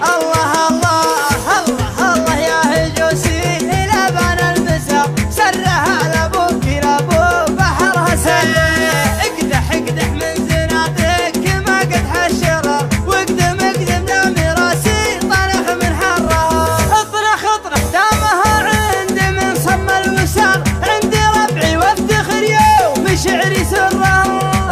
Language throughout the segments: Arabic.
الله الله الله الله يا هجوسي لبن المسا سرها لابوك لابو بحرها سلي اقدح اقدح من زناتك ما قدح الشرر واقدم اقدم دام راسي طنخ من حرها اطرخ اطرخ دامها عندي من صم الوسار عندي ربعي وافتخر يوم شعري سرها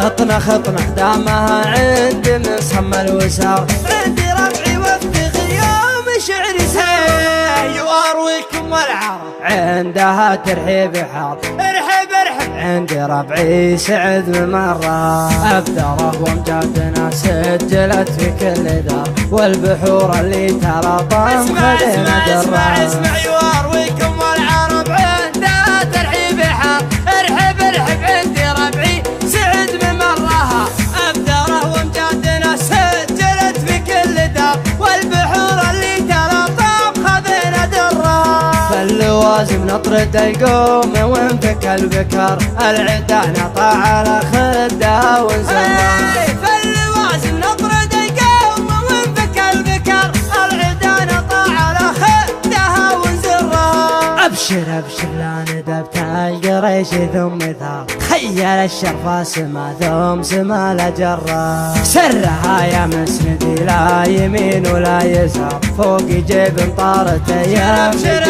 اطنخ اطنخ دامها عندي من صم الوسار عندي ربعي وافتخر يوم شعري سرها وارويكم والعرب عندها ترحيب حار ارحب ارحب عندي ربعي سعد بمرة أبدره وامجادنا سجلت في كل دار والبحور اللي تلاطم خدنا درة اسمع اسمع يوارويكم والعرب عندها ترحيب حار ارحب ارحب عندي ربعي سعد بمرها أبدره وامجادنا سجلت في كل دار والبحور اللي تلاطم خدنا درة فاللوازم نطرد القوم وانفك البكر العدا نطع على خدها ونزرها فاللوازم نطرد القوم وانفك البكر العدا نطع على خدها ونزرها ابشر ابشر لا ندبت القريش ثم ثار خيل الشرفة سما ثم سما لجرة سرها يا مسندي لا يمين ولا يسار فوق جيب طارت يا ابشر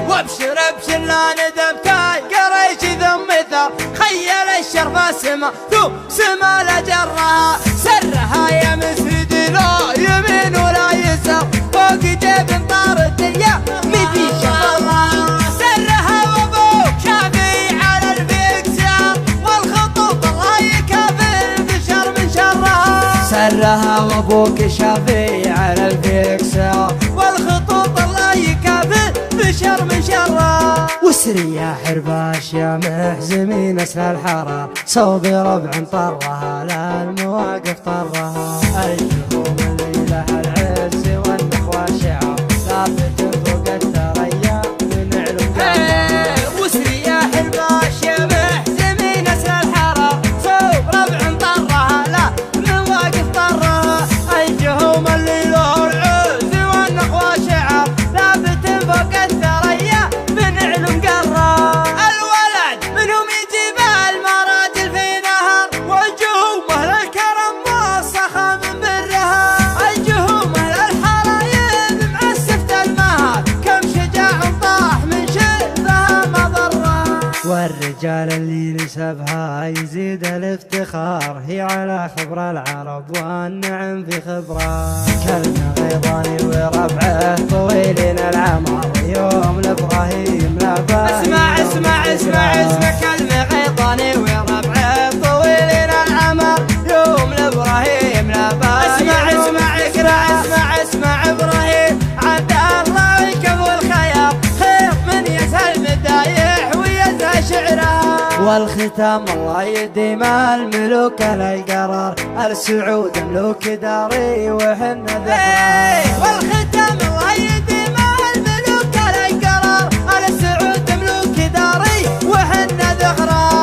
وابشر ابشر لا ندبت القريش ثم ثار خيل الشرفة سما ثم سما لجرة سرها يا مسندي لا يمين ولا يسار فوق جيب طارت يا مدي شرها سرها وابوك شافي على الفكسار والخطوط الله يكافئ البشر من شرها سرها وابوك شافي على الفكسار والخطوط الله يكافئ البشر من شرها وسري يا حرباش يا محزمين اسل الحرى صوبي ربع طرها لا المواقف طرها الجهوم اللي لها العز والنخوة شعر ثابت فوق الثريا من علو وسري يا حرباش يا محزمين اسل الحرى صوب ربع طرها لا المواقف طرها الجهوم اللي له العز والنخوة شعر ثابت فوق الثريا من علو مقرة الولد منهم يجيب المراجل في نهر والجهوم اهل الكرم موسخة من برها الجهوم اهل الحرايب معسفة المهر كم شجاع طاح من شرفها مضرة والرجال اللي نسبها يزيد الافتخار هي على خبر العرب والنعم في خبره كلمة غيضاني وربعه طويلين العمر يوم لابراهيم لا اسمع اسمع اسمع اسمع كلمة غيضاني وربعه طويلين العمر يوم لابراهيم لا اسمع اسمع اقرا اسمع اسمع ابراهيم عبد الله يكفو الخيار خير من يسهل مدايح ويزهى شعرها والختام الله يديم الملوك القرار السعود ملوك داري وحن ذكرى والختام الله يديم الملوك القرار السعود ملوك داري وحن ذكرى